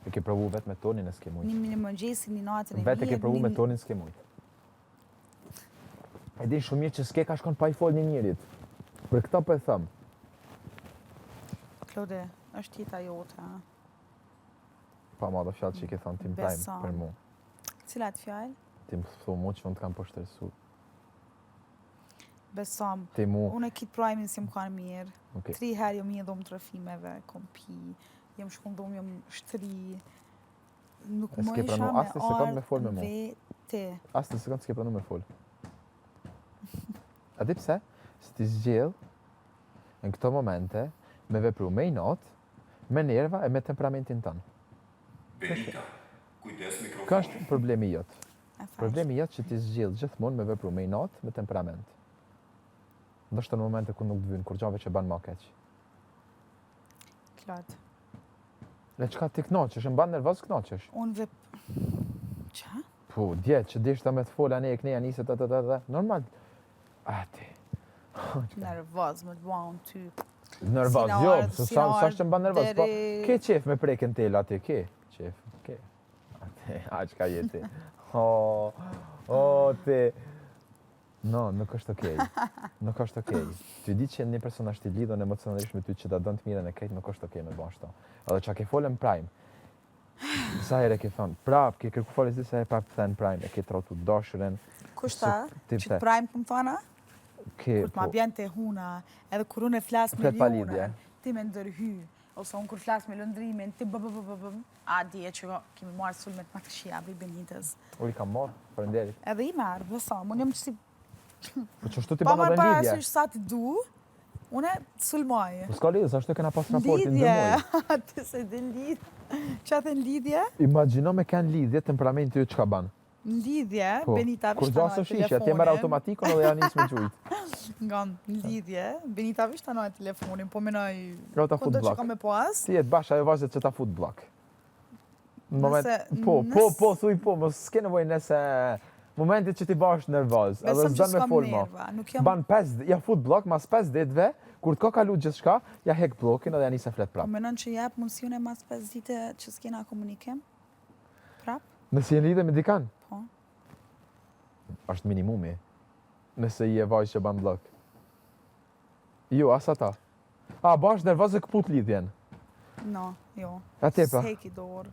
Speaker 1: E ke provu vetë me tonin e s'ke mujt.
Speaker 2: Një mëngjesi, një natën e mirë.
Speaker 1: Vetë e ke provu me tonin s'ke mujt. E din shumë mirë që s'ke ka shkon pa i fol një njerit. Për këta për e thëmë.
Speaker 2: Klode, është jeta jote.
Speaker 1: Pa ma do fjallë që i ke thonë tim prime për mu.
Speaker 2: Cilat fjallë?
Speaker 1: Ti më thu mu që unë të kam poshtërsu.
Speaker 2: Besam. Unë e kitë prime-in si më kanë mirë. 3 herë jom një dhomë trafimeve, kom pi, jem shkundom, jom shtri. Nuk më isha me ardhë vete.
Speaker 1: Asë të sekundë s'ke pranu me fol. A di pse? Se ti zgjell në këto momente me vepru me i natë, me nerva e me temperamentin tënë.
Speaker 4: Benita, kujdes mikrofonin.
Speaker 1: Ka është problemi jotë. Problemi jotë që ti zgjell gjithmonë me vepru me i natë, me temperament. Ndoshta në momente ku nuk të vynë, kur gjave që banë ma keq.
Speaker 2: Klad.
Speaker 1: Le qka ti knaqesh, në banë nervoz knaqesh.
Speaker 2: Unë Qa?
Speaker 1: Po, djetë që dishta me të fola ne e këneja njëse normal. Ati.
Speaker 2: Nervoz, me të bua unë ty.
Speaker 1: Nervoz, jo, sa është që më banë nervoz. Po, ke qef me preken tela ati, ke? Qef, ke. Ati, a qka jeti. Ti. No, nuk është okej. Nuk është okej. Ty di që një person është i lidhur emocionalisht me ty që da dënë të mirën e krejt, nuk është okej me bërë ashtu. Edhe që ke folën prime, sa herë ke thonë, prap, ke kërku folës disa herë prap të thënë prime, e ke trotu dashërën.
Speaker 2: Kushta? Që të prime këmë thona? Kur t'ma bjen të huna, edhe kur unë e flasë milione. Ti ti me ndërhy, ose unë kur flasë me lëndrimin, ti a dje që kemi marrë sulmet ma të këshia bëj Benitez.
Speaker 1: Uri kam marrë, faleminderit.
Speaker 2: Edhe i marrë, besom, unë jam që si...
Speaker 1: Po që shtu ti
Speaker 2: Pa
Speaker 1: bana
Speaker 2: marrë
Speaker 1: dhe lidhje?
Speaker 2: parasysh sa ti du, une sulmoj.
Speaker 1: Po s'ka lidhje, sa shtu kena pas raportin
Speaker 2: Lidhje,
Speaker 1: ndërmoj.
Speaker 2: ti se din lidhje. Qa the në lidhje?
Speaker 1: Imagjino me kanë lidhje, temperamenti ju çka ban.
Speaker 2: Në lidhje,
Speaker 1: Po,
Speaker 2: Benita
Speaker 1: kur
Speaker 2: vishtanoj
Speaker 1: gjasë
Speaker 2: telefonin.
Speaker 1: shishja, ti e merr automatikon edhe ja nis me gjujt.
Speaker 2: Nga në lidhje, Benita vishtanoj telefonin, po menoj...
Speaker 1: Jo ta fut
Speaker 2: Kundo që
Speaker 1: blak.
Speaker 2: ka me pas?
Speaker 1: Ti jetë bash ajo vazhdet që ta fut blak. Në moment,
Speaker 2: Nëse-
Speaker 1: po, thuj po, mos s'ke nevojë nëse momentit që ti bash nervoz, edhe
Speaker 2: Besëm që
Speaker 1: s'dan me
Speaker 2: s'kam
Speaker 1: folma.
Speaker 2: nerva, nuk jam...
Speaker 1: Ban 5, ja fut blok, mas 5 ditëve, kur të ka kalu gjithçka, ja hek blokin edhe ja nis e flet
Speaker 2: Po
Speaker 1: prap.
Speaker 2: menon që jep mundësiun e mas 5 dite që s'kena komunikim? Prap?
Speaker 1: Nëse je lidhe me dikan,
Speaker 2: Po.
Speaker 1: është minimumi. Nëse i e vajzë që ban blok. Jo, as ata. A, bash nervoz e këput lidhjen.
Speaker 2: No, jo.
Speaker 1: A te pra.
Speaker 2: S'heki dorë.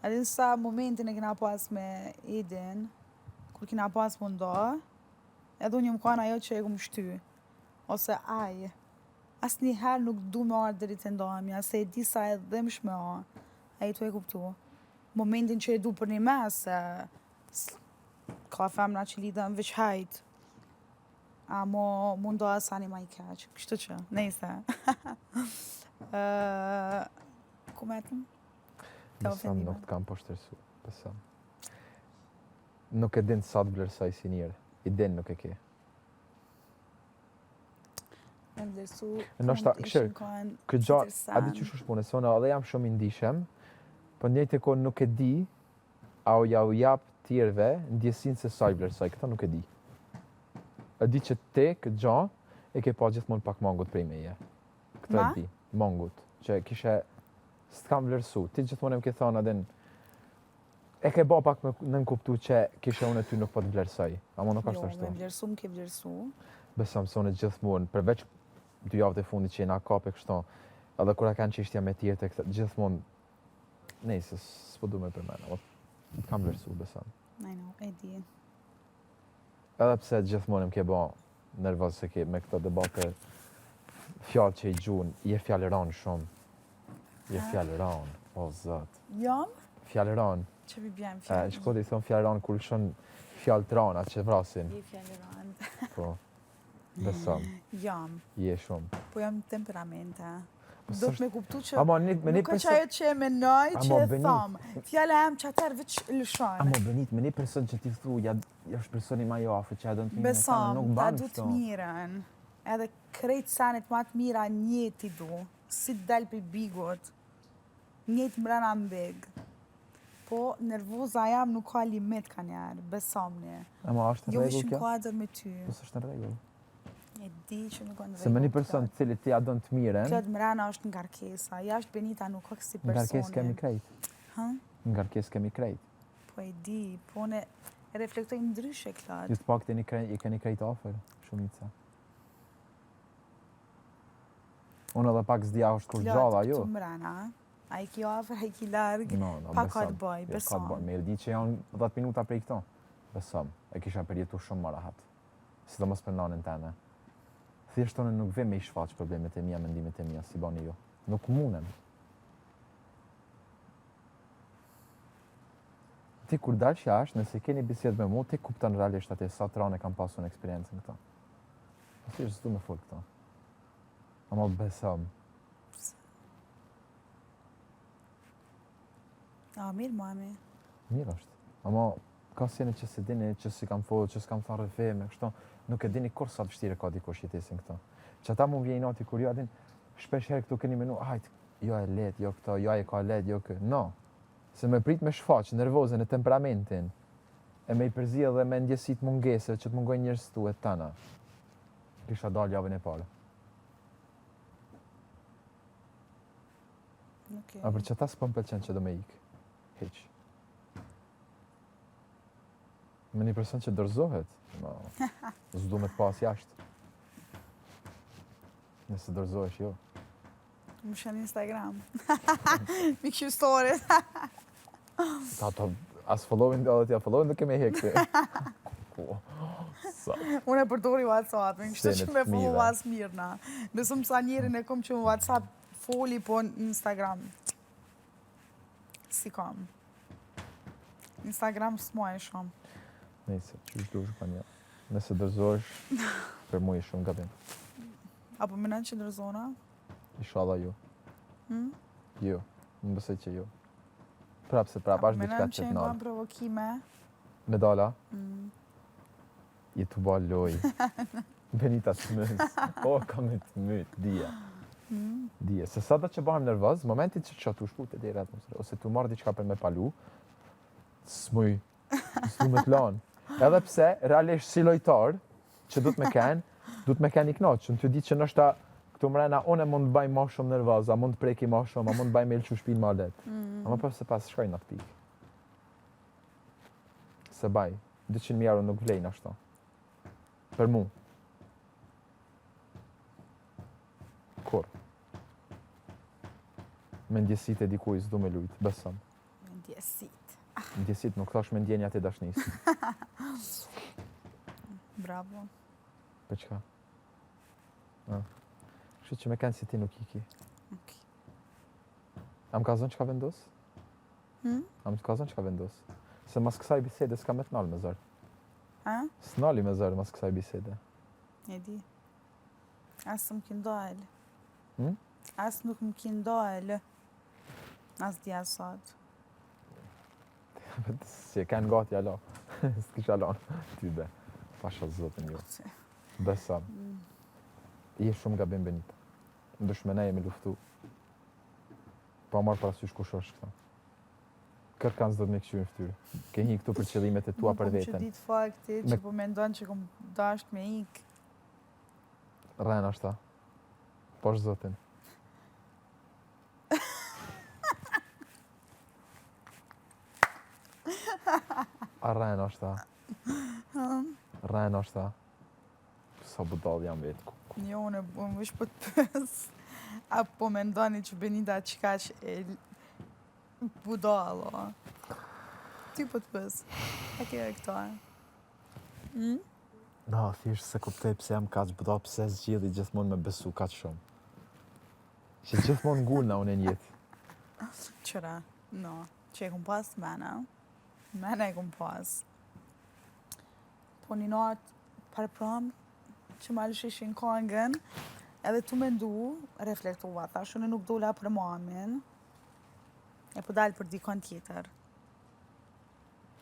Speaker 2: Adin sa momentin e kena pas me Edin, kur kena pas mundo, edhe unë jëmë kanë ajo që e këmë shty. Ose aj. Asë një herë nuk du me arë deri të ndohemja, se e di sa e dhimsh me a. A i tu e kuptu. Momentin që e du për një mes, ka femna që lidhen veç hajt. A mo mundo sa një ma i keq. Kështu që, nejse. Ku metëm?
Speaker 1: Besam nuk të kam po shtërsu. Besam. Nuk e din sa të vlerësoj si njerë. I din nuk e ke.
Speaker 2: Me vlerësu,
Speaker 1: Ndoshta, këshir, këtë gjatë, a di që shush punë, se unë edhe jam shumë i ndishem, po njëjtë e kohë nuk e di, a o ja u jap tjerëve ndjesin se sa i vlerësoj, këta nuk e di. E di që te, këtë gjatë, e ke pa gjithmonë pak mangut prej meje. Këta
Speaker 2: Ma?
Speaker 1: e di, mangut, që kishe, s'kam vlerësu, ti gjithmonë e më ke thonë adin, e ke ba pak me nënkuptu që kishe unë e ty nuk po të vlerësoj, ama nuk është
Speaker 2: Jo,
Speaker 1: ashtu.
Speaker 2: me vlerësu më ke vlerësu.
Speaker 1: Besam se unë gjithmonë, përveç 2 javët e fundit që jena kape kështu, edhe kur e kanë çështja me tjerë tek gjithmonë, nejse, s'po du me përmend, o kam vlerësu, besam.
Speaker 2: I know, e di.
Speaker 1: Edhe pse gjithmonë më ke ba nervoz se ke me këto debate, fjalë që i gjun, je fjalëron shumë. Je fjalëron, o zot.
Speaker 2: Jam?
Speaker 1: Fjalëron.
Speaker 2: Që vi bjem fjallë.
Speaker 1: Shkoti thon fjalëron kur shon fjalë trana që vrasin.
Speaker 2: Je fjallëran.
Speaker 1: Po. Besam,
Speaker 2: Jam,
Speaker 1: je shumë.
Speaker 2: po jam temperamente.
Speaker 1: Po
Speaker 2: Do të
Speaker 1: s'është-
Speaker 2: me kuptu që
Speaker 1: Ama me një
Speaker 2: nuk është ajo që e menoj që
Speaker 1: Ama
Speaker 2: e
Speaker 1: Benit.
Speaker 2: thamë. Fjalla em që atër veç lëshon.
Speaker 1: Amo Benit, me një person që ti thu, ja është personi ma jo afër që ja do të mirë,
Speaker 2: Besom,
Speaker 1: nuk
Speaker 2: ta
Speaker 1: ban
Speaker 2: du të
Speaker 1: kështu.
Speaker 2: mirën. Edhe krejt sanit ma të mira njeti du. Si të del për bigot. Njeti mrena mbeg. Po, nervoza jam nuk ka limit ka njerë. Besomni.
Speaker 1: Ama është në
Speaker 2: Jo
Speaker 1: rregull
Speaker 2: ishim
Speaker 1: kjo?
Speaker 2: kuadër me ty.
Speaker 1: Po s'është në rregull.
Speaker 2: E di që nuk kanë
Speaker 1: Se me një person të cili ti ja don të mirën,
Speaker 2: Klod mrena është ngarkesa. Jashtë Benita nuk ka kësi personi.
Speaker 1: ngarkesë kemi krejt.
Speaker 2: Ha?
Speaker 1: Ngarkesë kemi krejt.
Speaker 2: Po e di, po ne reflektoj ndryshe, Klod.
Speaker 1: Ju të pak i keni krejt afër, shumica. Unë edhe pak s'dija është kur gjalla, jo.
Speaker 2: Klod, mrena, a i ki afër, a i ki largë.
Speaker 1: No,
Speaker 2: Pa
Speaker 1: besam.
Speaker 2: ka të bëj,
Speaker 1: Jo, ka të
Speaker 2: besom.
Speaker 1: bëj. Me di që janë 10 minuta prej këto. Besam. E kisha përjetu shumë më rahat. Sidomos për nanën tënde. Thjesht unë nuk vem me i shfaq problemet e mia, mendimet e mia, si bani ju. Nuk munem. Ti kur dalsh jashtë, nëse keni bisedë me mua, ti kupton realisht atë sa trane kam pasur në eksperiencën këto. Po thjesht s'du me fol këto. Ama besam.
Speaker 2: A, mirë, mami.
Speaker 1: Mirë është. Ama ka sjene që se dini, që si kam folë, që s'kam thënë rrëfe, me kështu, nuk e dini kur sa vështirë ka dikush jetesën këto. Që ata mu vjen nati kur ju adin, shpesh herë këtu keni menu, hajt, jo e let, jo këto, jo e ka let, jo kë. No. Se me prit me shfaq, nervozën e temperamentin, e me i përzia dhe me ndjesit mungese, që të mungojnë njerëz tu e tana. Kisha dalë javën e parë.
Speaker 2: Okay.
Speaker 1: A për që ta s'pëm pëlqen që do me ikë. Heq. Me një person që dorëzohet, no, s'du me të pas jashtë. Nëse dorëzohesh, jo.
Speaker 2: Më shën Instagram. Mi këshu stories.
Speaker 1: Ta ato, as followin, edhe t'ja followin dhe keme hekti.
Speaker 2: Unë e përdori WhatsApp-in, kështu që me follow
Speaker 1: fëmijëve.
Speaker 2: as mirë na. Besëm sa njerin e kom që në WhatsApp foli, po në Instagram. Si kam. Instagram s'moj e shumë.
Speaker 1: Nëse, që është dush ka një. Nëse dërzosh, për mu i shumë gabim.
Speaker 2: Apo menon që ndërzona?
Speaker 1: Inshallah ju.
Speaker 2: Hmm?
Speaker 1: Ju. Më besoj që ju. Prap se prap, është diçka
Speaker 2: Menon
Speaker 1: që
Speaker 2: që
Speaker 1: të
Speaker 2: në
Speaker 1: nalë.
Speaker 2: kam provokime?
Speaker 1: Medala? Je të ba loj. Benita të mësë. O, kam e të mëtë, dhja. Dhja. Se sa da që bëhem nervoz, momentin që që të shku të dire atmosferë, ose të marrë diçka për me palu, s'muj, s'du me të lanë. Edhe pse, realisht si lojtar, që du të me kenë i knoqë, në të di që nështë ta, këtu mrena, une mund të baj ma shumë nervoz, a mund të preki ma shumë, a mund të baj me lë që shpinë ma letë. Ama për se pas shkoj në atë pikë. Se baj, 200.000 euro nuk vlejnë ashtu. Për mu. Kur? Me ndjesit e dikuj s'du me lujtë, besëm.
Speaker 2: Me ndjesit.
Speaker 1: Ndjesit nuk thash me ndjenjat e dashnisë.
Speaker 2: Bravo.
Speaker 1: Për çka? Kështu që me kanë si ti nuk iki.
Speaker 2: Ok.
Speaker 1: Am ka zonë që ka vendos? Am ka zonë që ka vendos? Se mas kësaj bisede s'ka me të nalë me zërë.
Speaker 2: A?
Speaker 1: S'nali me zërë mas kësaj bisede.
Speaker 2: E di. Asë më kin dojlë.
Speaker 1: Hmm?
Speaker 2: Asë nuk më kin dojlë. Asë di asat.
Speaker 1: Si e kanë gati alo. S'kisha lanë. Ty be. Pasha zotën ju. Besa. Je shumë gabim Benita. Ndush me neje me luftu. Pa marrë parasysh kush është këta. Kërkan s'do të me këshu në ftyrë. Ke hi këtu për qëllimet e tua për veten.
Speaker 2: Nuk kom që ditë fakti që po mendon që kom dasht me ik.
Speaker 1: Rren ashta. Posh zotin. A rren ashta. Rren ashta. Sa budall jam vetë.
Speaker 2: Jo, unë vish po të pës. Apo mendoni që Benita qka që e budalo. Ty po të pës. A ke e këto, e?
Speaker 1: No, thjesht se kuptoj pse jam kaq budall, pse zgjidhi gjithmonë me besu kaq shumë. Që gjithmonë ngulna unë në jetë.
Speaker 2: Qëra, no, që e kom pas mena. Mena e kom pas. Po një natë për prom, që ma lëshishin kongën, edhe tu me ndu, reflektova, thash, unë nuk dola për mamin, e po dalë për dikon tjetër.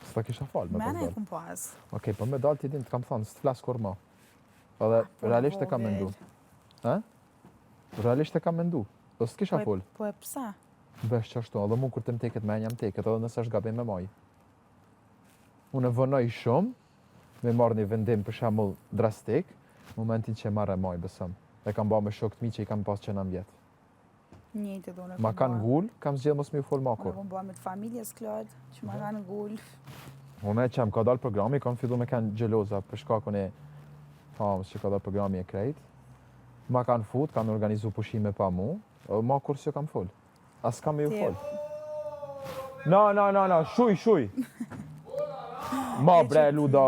Speaker 1: S'ta kisha falë me
Speaker 2: Mena e
Speaker 1: përdal.
Speaker 2: kom pas.
Speaker 1: Okej, po me dalë ti din të kam thonë, s'të flasë kur ma. Edhe realisht e kam mendu. Realisht e kam mendu. Do s'kisha folë.
Speaker 2: Po e psa?
Speaker 1: Besh që ashtu, edhe mu kur të më teket me jam teket, edhe nëse është gabim me maj. Unë vënoj shumë, me marrë një vendim për shembull drastik, momentin që e marrë e maj, besëm. E kam ba me shokët mi që i kam pas që në vjetë.
Speaker 2: Njëjtë do në
Speaker 1: Ma kanë ngull, kam zgjedhë mos mi u folë ma kur.
Speaker 2: Unë kom ba me të familjes Klod, që ma kanë ngull.
Speaker 1: Unë e që më ka dalë programi, kam fillu me kanë gjeloza për shkakun e famës që ka dalë programi e krejt. Ma kanë fut, kanë organizu pushime pa mu, ma kur s'jo kam folë. As kam me ju folë. No, shuj. Ma bre, luda.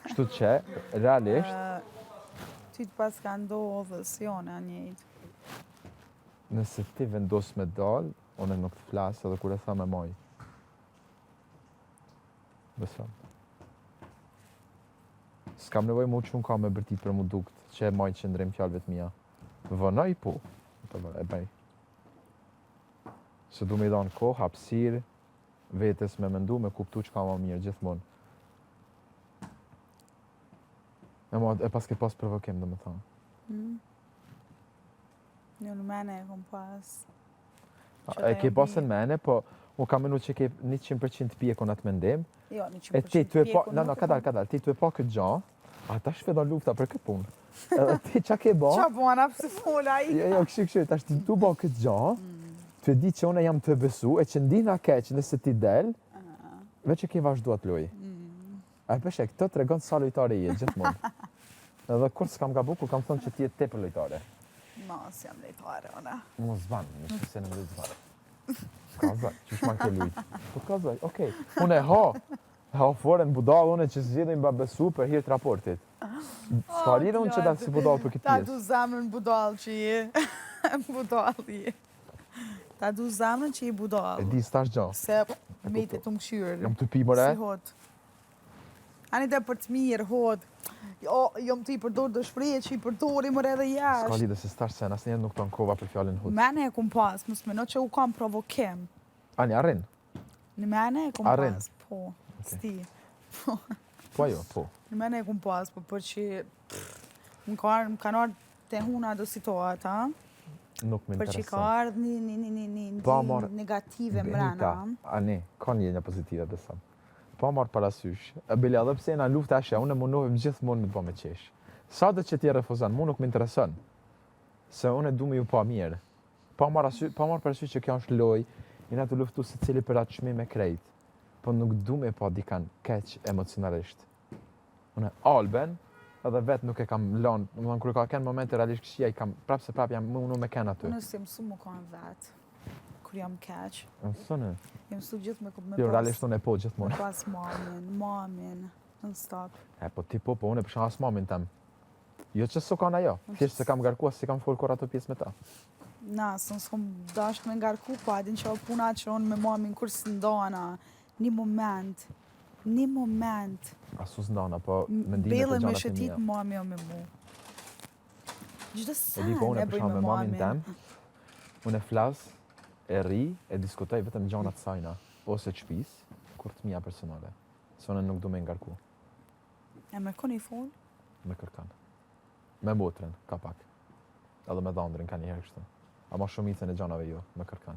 Speaker 1: Kështu që, realisht,
Speaker 2: Ty të pas ka ndodhës, jo në njëjtë.
Speaker 1: nëse ti vendos me dalë, unë nuk të flasë edhe kur e tha me maj. Besëm. S'kam nevoj mu që unë ka me bërtit për mu dukt, që e maj që ndrim fjallëve të mija. Vënoj po, e bëj. Se du me i dhanë kohë, hapësirë, vetës me mendu, me kuptu që ka ma mirë gjithmonë. E pas ke pas provokim, dhe me thonë.
Speaker 2: Jo në mene e kom pas.
Speaker 1: E ke pasën mene, po u kam menu që ke 100% pjekun atë mendim.
Speaker 2: Jo,
Speaker 1: E ti të e pa,
Speaker 2: pjekun
Speaker 1: no,
Speaker 2: nuk e
Speaker 1: kadal, ti të e pa këtë gjanë, a ta shfedon lufta për këtë punë. Edhe ti qa ke ba?
Speaker 2: Qa bona pëse fola i?
Speaker 1: Jo, kështu, ta shti tu ba këtë gjanë, të di që une jam të besu, e që ndina keq nëse ti del, veç e ke vazhdu atë loj. A e peshe, këtë të regon sa lojtare je, gjithmonë. Edhe kur s'kam gabu, kur kam thonë që ti e te për lojtare.
Speaker 2: No, s'jam lejtare, ona.
Speaker 1: Mu zbanë, në që se në më zbanë. Ka zaj, që shman ke lujtë. Po ka zaj, okej. Unë e ha, Ha foren budall unë që zgjedhin ba besu për hir të raportit. S'ka lidhje unë që ta si budall për këtë
Speaker 2: Ta
Speaker 1: pjesë.
Speaker 2: du zemrën budall që je. Budall je. Ta du zemrën që je budall.
Speaker 1: E di s'tash gjë.
Speaker 2: Se mete të më këshyrë.
Speaker 1: Jam të pi more.
Speaker 2: Si hot. Ani dhe për të mirë, hot. Jo, jom të i përdor dëshpërije që i përdori mërë edhe
Speaker 1: S'ka
Speaker 2: jashtë.
Speaker 1: lidhje se s'tash sen, asnjëherë nuk ton kova për fjalën hut.
Speaker 2: Mene e kum pas, mos meno që u kam provokim.
Speaker 1: Ani arrin.
Speaker 2: Në mene e kum
Speaker 1: Arrin.
Speaker 2: pas, po. Sti.
Speaker 1: Po ajo, po.
Speaker 2: Në mene e kum pas, po për që më kanë ardhë të huna do situata,
Speaker 1: Nuk më
Speaker 2: për që
Speaker 1: intereson.
Speaker 2: ka ardhë një
Speaker 1: Po, amor,
Speaker 2: negative
Speaker 1: Benita,
Speaker 2: mrena.
Speaker 1: ani, ka një pozitive besam. Po marr parasysh. E bile edhe pse na lufta ashe, unë mundohem gjithmonë me të bëj me qesh. Sa do që ti refuzon, mua nuk më intereson. Se unë du me ju pa mirë. Pa marr parasysh që kjo është lojë, jena të luftu secili për atë çmim me krejt. Po nuk du me pa dikan keq emocionalisht. Unë Alben edhe vetë nuk e kam lënë, domethënë kur ka kanë momente realisht këshia i kam prapë jam unë me kanë aty.
Speaker 2: Unë si mësu më kanë vetë, kur jam keq.
Speaker 1: Mësone.
Speaker 2: Jam mësu gjithë me
Speaker 1: Jo, realisht unë e po gjithmonë.
Speaker 2: me pas mamin, non stop.
Speaker 1: E po ti po unë e përshën as mamin tem. Jo që s'o kanë ajo, thjesht se kam ngarkuar si kam folur kur ato pjesë me ta.
Speaker 2: Na, s'kom dasht me ngarku, po adin që o puna që unë me mamin kur s'ndana, një moment,
Speaker 1: Asus ndana, po mendimet e
Speaker 2: bellën me
Speaker 1: gjanat e
Speaker 2: shëtit
Speaker 1: mia.
Speaker 2: mami o me mu. Gjithë
Speaker 1: E
Speaker 2: sen
Speaker 1: di po unë
Speaker 2: e
Speaker 1: e
Speaker 2: bëj
Speaker 1: përshën
Speaker 2: me
Speaker 1: me mamin
Speaker 2: mamin.
Speaker 1: tem, unë e flas, e ri, e diskutoj vetëm gjanat sajna, ose të shtëpis, kur të mia personale. Se unë nuk du me ngarku,
Speaker 2: E me koni fol?
Speaker 1: me kërkan. Me motrën, ka pak. Edhe me dhëndrin ka një herë kështu. Ama shumicën e gjanave jo, me kërkan.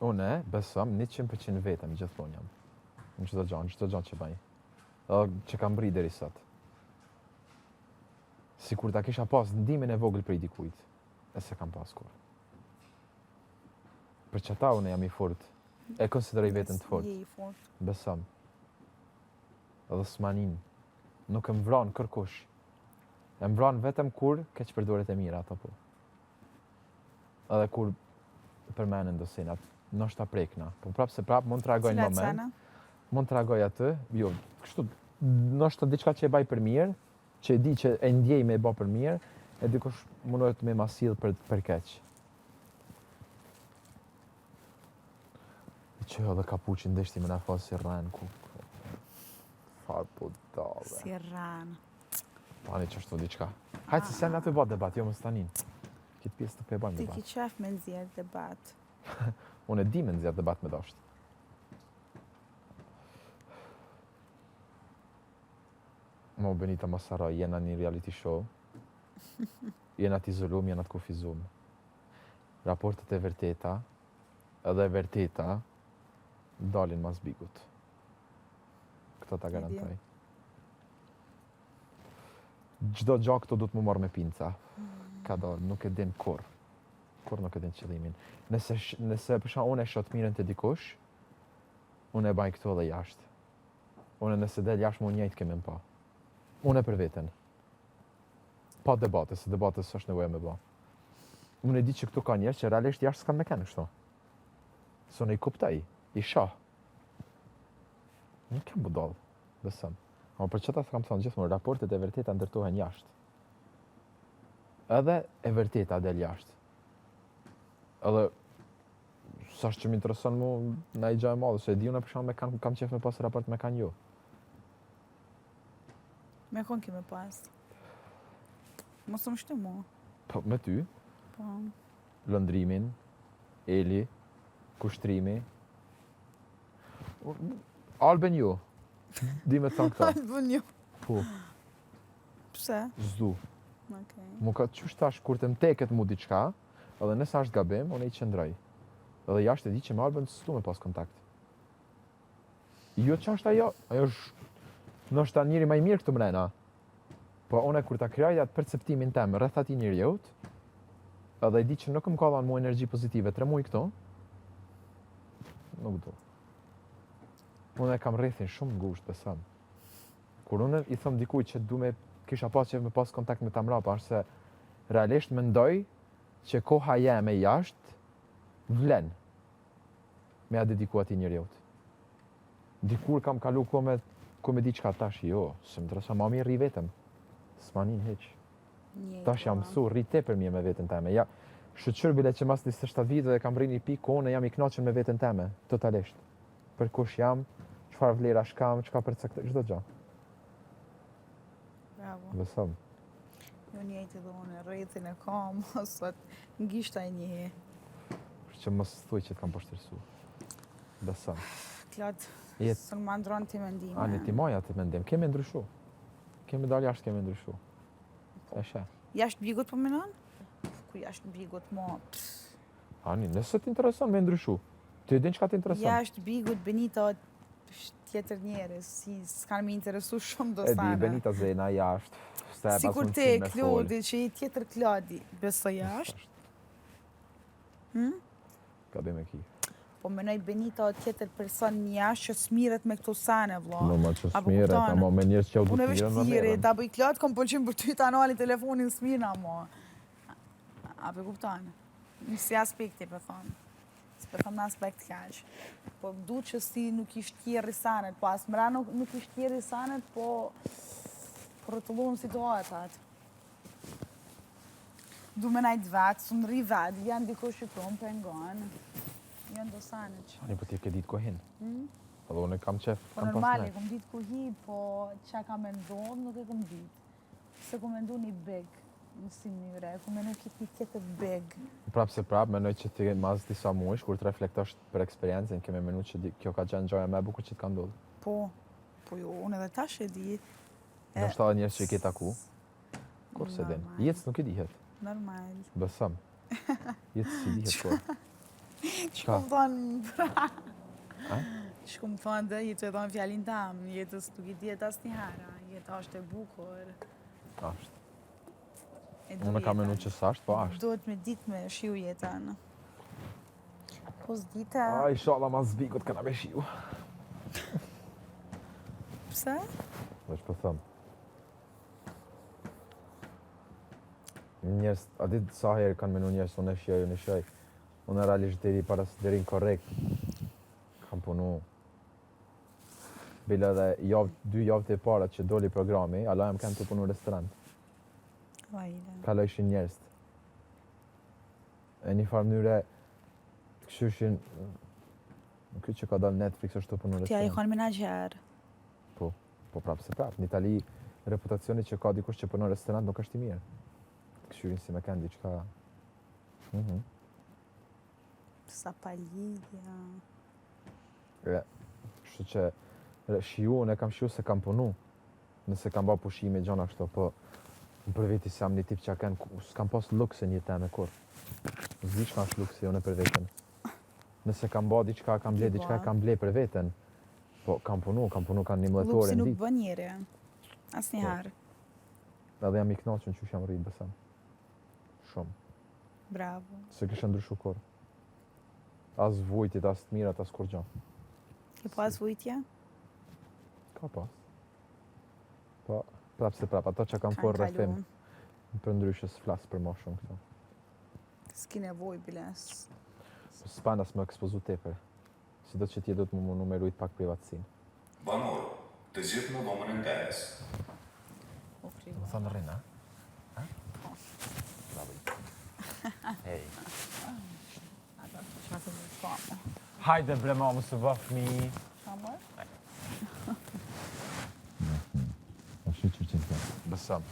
Speaker 1: Unë besëm 100% vetëm gjithmonë jam. Në çdo gjë që bëj. Edhe që kam bri deri sot. Sikur ta kisha pas ndimin e vogël prej dikujt, e se kam pas kur. Për çata unë jam i fort. E konsideroj veten të fort.
Speaker 2: Je i fort.
Speaker 1: Besëm. Edhe s'manin. Nuk e mbron kërkush. E mbron vetëm kur keq përdoret e mira ato po. Edhe kur përmenden do sinat. Nështë ta prekna. Po prapë mund të reagoj në
Speaker 2: Cilat
Speaker 1: moment.
Speaker 2: sena?
Speaker 1: Mund të reagoj aty. Jo, kështu, nështë diçka që e baj për mirë, që e di që e ndjej me e bë për mirë, e dikush mundohet me ma sill për keq. Që edhe kapuqin ndeshti me na falë si rren ku. Farë po dale.
Speaker 2: Si rran.
Speaker 1: Tani që është diçka. Hajtë se sen aty bë debat, jo më stanin. Këtë pjesë të pëjbajmë
Speaker 2: Ti ki
Speaker 1: debat.
Speaker 2: qef me nxjerr debat.
Speaker 1: Unë e di me nxjerr debat me dashtë. Mo Benita Masara, jena një reality show. Jena të izolum, jena të kufizum. Raportet e vërteta, edhe e vërteta, dalin mas bigut. Këto ta garantoj. Gjdo gjak këto du të më marrë me pinca. Ka dalë, nuk e din kur. Kur nuk e din qëllimin. Nëse përsha unë e shot mirën të dikush, unë e baj këto dhe jashtë. Unë nëse del jashtë më njëjtë kemi më pa. Unë e për veten. Pa debate, se debate s'është nevoja me ba. Unë e di që këtu ka njerë që realisht jashtë s'kan me kenë kështu. Se unë i kuptaj, i shah. Nuk kem budall, besëm. Ama për qëta s'kam thonë gjithmonë, raportet e vërteta ndërtohen jashtë. Edhe e vërteta del jashtë. Edhe sa që më intereson mu na i gjë e madhe, se e di unë për shkak me kam qef me pas raport me kanë ju.
Speaker 2: Me kon kime pas. Mos më shtu mu.
Speaker 1: Po, me ty,
Speaker 2: Po.
Speaker 1: lëndrimin, Eli, kushtrimi. Alben ju, di me të thonë këta.
Speaker 2: Bën ju.
Speaker 1: Po,
Speaker 2: Pse?
Speaker 1: zdu.
Speaker 2: Okej.
Speaker 1: Mu ka qysh tash kur të mteket mu diçka, edhe nëse është gabim, unë i qëndroj. Edhe jashtë e di që me Alben s'tu me pas kontakt. Jo që është ajo është nështë njëri më i mirë këtu mrena. Po unë kur ta krijoj atë perceptimin tem rreth atij njeriut, edhe e di që nuk më ka dhënë mua energji pozitive 3 muaj këtu, nuk do. Unë e kam rrethin shumë ngushtë, besëm. Kur unë i them dikujt që du me kisha pas që me pas kontakt me ta mrapa, është se realisht mendoj që koha jeme jashtë vlen me a dediku ati njeriut. Dikur kam kalu ko me di qka tash, jo, se më dresa ma mirë rri vetëm. S'manin heq. Tash jam mësu, rri te për mje me vetën teme. Ja, shqyr bile që mas 27 vite dhe kam rri një pikë, kone jam i knoqen me vetën teme, totalisht. Për kush jam, qfar vlera shkam, qka për caktë, çdo gjë.
Speaker 2: Bravo.
Speaker 1: Besëm.
Speaker 2: Jo njëjtë dhe unë, rrethin e kam, sot ngishta e një.
Speaker 1: Që mos thuj që t'kam poshtërsu. Besëm.
Speaker 2: Klot,
Speaker 1: Jetë.
Speaker 2: së në mandron të mendime.
Speaker 1: Ani ti maja të mendim, kemi ndryshu. Kemi dalë jashtë, kemi ndryshu. E she.
Speaker 2: Jashtë bigut po menon? Ku jashtë bigut mo?
Speaker 1: Ani, nëse t'intereson me ndryshu. Ti din çka t'intereson.
Speaker 2: Jashtë bigut Benita tjetër njerës, si s'kanë me interesu shumë do
Speaker 1: E di,
Speaker 2: sana.
Speaker 1: Benita Zena jashtë.
Speaker 2: Sikur te, Klodi, që i tjetër Klodi, beso jashtë.
Speaker 1: Ka be me ki.
Speaker 2: Po menoj Benita tjetër person jashtë që smiret me këto sane, vlo.
Speaker 1: Në më që
Speaker 2: Apo
Speaker 1: smiret,
Speaker 2: kuptone.
Speaker 1: ama me njerës që u
Speaker 2: Unë e
Speaker 1: du
Speaker 2: vesh
Speaker 1: t'miren më
Speaker 2: tjere,
Speaker 1: merën.
Speaker 2: ta bëj Klod, kom pëlqim për ty ta nali telefonin smirna, mo. A për kuptone. Në si aspekti, për thonë. S'për thonë në aspekt kaq. Po du që si nuk ishtë tjerë sanet, po as mra nuk ishtë tjerë sanet, po rrotulluan situatat. Du me najt vetë, su në ri vetë, janë dikush që tonë për ngonë. Janë do sanet që.
Speaker 1: Ani, po ti ke ditë ku hin. Edhe unë kam qef,
Speaker 2: Po
Speaker 1: kam pas
Speaker 2: normali,
Speaker 1: ne.
Speaker 2: kom ditë ku hi, po qa ka me ndonë, nuk e kom ditë. Se kom mendu një big, në si mënyre, kom mendu këtë një tjetër big.
Speaker 1: Prap se prap, menoj që ti mas disa muesh, kur të reflektosh për eksperiencën, keme menu që kjo ka qenë gjoja me bukur që t'ka ndodhë.
Speaker 2: Po jo, unë edhe tash e di.
Speaker 1: Në shtë edhe njerës që i ke taku, kur se din.
Speaker 2: Normal.
Speaker 1: Jetës nuk i dihet,
Speaker 2: Normal.
Speaker 1: besëm. Jetës si dihet kur.
Speaker 2: Që kom thonë,
Speaker 1: A?
Speaker 2: që kom thonë dhe jetë e thonë fjallin tamë, jetës nuk i dihet as një hara, jetë ashtë e bukur.
Speaker 1: Ashtë.
Speaker 2: E du
Speaker 1: Unë kam menu
Speaker 2: jetën.
Speaker 1: që s'ashtë, po ashtë.
Speaker 2: Duhet me ditë me shiu jetën. Po s'dita,
Speaker 1: A, inshallah mas zbikut këna me shiu.
Speaker 2: pse?
Speaker 1: Veç po thëmë. Njerës, a ditë sa herë kanë menu njerës, unë e shjoj. Unë e realisht deri në korrekt. Kam punu. Bile dhe 2 javët e para që doli programi, ala jam kanë të punu në restorant.
Speaker 2: Vajle.
Speaker 1: Kala ishin njerës. E një farë mënyre, të këshyshin, kjo që ka dalë Netflix është të punu në
Speaker 2: Tja i
Speaker 1: restorant.
Speaker 2: konë menager.
Speaker 1: Po prapë se prapë. Në Itali, reputacioni që ka dikush që punon në restorant nuk është i mirë. Të këshyrin si me kanë diçka.
Speaker 2: Sa palidhja.
Speaker 1: Kështu që shiu, unë e kam shiu se kam punu. Nëse kam ba pushime gjona kështu, po në për veti se jam një tip që s'kam pas lukse një teme kur. Zdi që është lukse unë për vetën. Nëse kam ba diçka, kam ble diçka, kam ble për vetën. Po kam punu kanë 11 orë
Speaker 2: Luksi
Speaker 1: në
Speaker 2: nuk
Speaker 1: ditë.
Speaker 2: bën njeri. As një harë.
Speaker 1: Edhe jam i knaqën që jam rritë besem. Shumë.
Speaker 2: Bravo.
Speaker 1: Se kishë ndryshu kur. As vujtit, as të mirat, as kur gjo.
Speaker 2: Ke pas vujtja?
Speaker 1: Ka pas. Po, prap se prap, ato që kam
Speaker 2: Kanë
Speaker 1: por rrethim,
Speaker 2: kaluar.
Speaker 1: për ndryshës flas për ma shumë këto.
Speaker 2: S'ki nevoj, biles.
Speaker 1: Po s'pan as më ekspozu tepër. Si do që ti do të më numerujt pak privatësin.
Speaker 4: Banor, të gjithë në dhomën e nderes.
Speaker 2: O krivo.
Speaker 1: Më thonë rrina? Bravo. Hej.
Speaker 2: Ata të qatë në kamë.
Speaker 1: Hajde bre ma, më së bëf mi.
Speaker 2: Kamër?
Speaker 1: A shi që që të besëm.